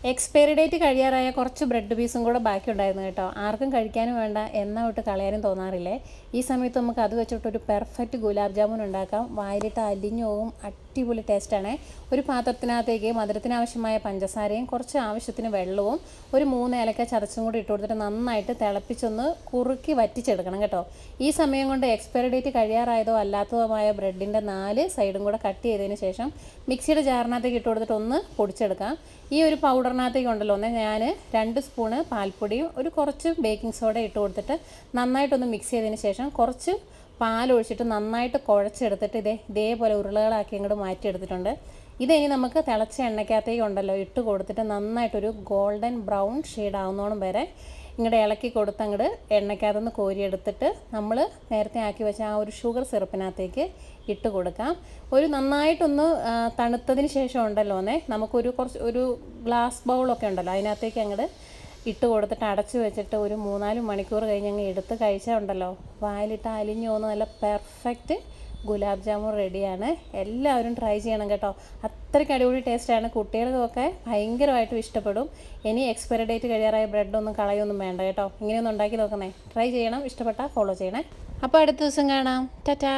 Expiry date കഴിയാറായ കുറച്ച് bread പീസും കൂടെ ബാക്കി ഉണ്ടായിരുന്നു കേട്ടോ. ആർക്കും കഴിക്കാനും വേണ്ട, എണ്ണ വിട്ട് കളയാനും തോന്നാറില്ലേ. ഈ സമയത്ത് നമുക്ക് അത് വെച്ചിട്ടൊരു പെർഫെക്റ്റ് ഗുലാബ് ജാമുൻ ഉണ്ടാക്കാം. വായിലിട്ട് അലിഞ്ഞു പോവും. അടിപൊളി ടേസ്റ്റാണ്. ഒരു പാത്രത്തിനകത്തേക്ക് മധുരത്തിന് ആവശ്യമായ പഞ്ചസാരയും കുറച്ച് ആവശ്യത്തിന് വെള്ളവും ഒരു 3 ഏലക്ക ചതച്ചും കൂടി ഇട്ട് കൊടുത്തിട്ട് നന്നായിട്ട് തിളപ്പിച്ചൊന്ന് കുറുക്കി വറ്റിച്ചെടുക്കണം കേട്ടോ. ഈ സമയം കൊണ്ട് എക്സ്പയറി ഡേറ്റ് കഴിയാറായതോ അല്ലാത്തതുമായ ബ്രെഡിൻ്റെ 4 സൈഡും കൂടെ കട്ട് ചെയ്തതിന് ശേഷം മിക്സിയുടെ ജാറിനകത്തേക്ക് ഇട്ട് കൊടുത്തിട്ട് ഒന്ന് പൊടിച്ചെടുക്കാം. ഈ ഒരു പൗഡറിനകത്തേക്ക് ഉണ്ടല്ലോ ഞാൻ 2 സ്പൂണ് പാൽപ്പൊടിയും ഒരു കുറച്ച് ബേക്കിംഗ് സോഡ ഇട്ട് കൊടുത്തിട്ട് നന്നായിട്ടൊന്ന് മിക്സ് ചെയ്തതിന് ശേഷം കുറച്ച് പാലൊഴിച്ചിട്ട് നന്നായിട്ട് കുഴച്ചെടുത്തിട്ട് ഇതേപോലെ ഉരുളകളാക്കി അങ്ങോട്ട് മാറ്റിയെടുത്തിട്ടുണ്ട്. ഇനി നമുക്ക് തിളച്ച എണ്ണയ്ക്കകത്തേക്ക് ഉണ്ടല്ലോ ഇട്ട് കൊടുത്തിട്ട് നന്നായിട്ടൊരു ഗോൾഡൻ ബ്രൗൺ ഷെയ്ഡ് ആവുന്നോണം വരെ ഇങ്ങോട്ട് ഇളക്കി കൊടുത്ത് അങ്ങോട്ട് എണ്ണയ്ക്കകത്തുനിന്ന് കോരിയെടുത്തിട്ട് നമ്മൾ നേരത്തെ ആക്കി വെച്ച ആ ഒരു ഷുഗർ സിറപ്പിനകത്തേക്ക് ഇട്ട് കൊടുക്കാം. ഒരു നന്നായിട്ടൊന്ന് തണുത്തതിന് ശേഷം ഉണ്ടല്ലോ നമുക്കൊരു ഒരു ഗ്ലാസ് ബൗളൊക്കെ ഉണ്ടല്ലോ അതിനകത്തേക്ക് അങ്ങോട്ട് ഇട്ട് കൊടുത്തിട്ട് അടച്ച് വെച്ചിട്ട് ഒരു 3-4 മണിക്കൂർ കഴിഞ്ഞ് അങ്ങ് എടുത്ത് കഴിച്ചാൽ ഉണ്ടല്ലോ വായിലിട്ട് അലിഞ്ഞു പോകുന്ന നല്ല പെർഫെക്റ്റ് ഗുലാബ് ജാമുൻ റെഡിയാണ്. എല്ലാവരും ട്രൈ ചെയ്യണം കേട്ടോ. അത്രയ്ക്ക് അടിപൊളി ടേസ്റ്റാണ്. കുട്ടികൾക്കൊക്കെ ഭയങ്കരമായിട്ടും ഇഷ്ടപ്പെടും. ഇനി എക്സ്പയറി ഡേറ്റ് കഴിയാറായ ബ്രെഡൊന്നും കളയൊന്നും വേണ്ട കേട്ടോ. ഇങ്ങനെയൊന്നും ഉണ്ടാക്കി നോക്കുന്നേ. ട്രൈ ചെയ്യണം. ഇഷ്ടപ്പെട്ടാൽ ഫോളോ ചെയ്യണേ. അപ്പോൾ അടുത്ത ദിവസം കാണാം. ടാറ്റാ.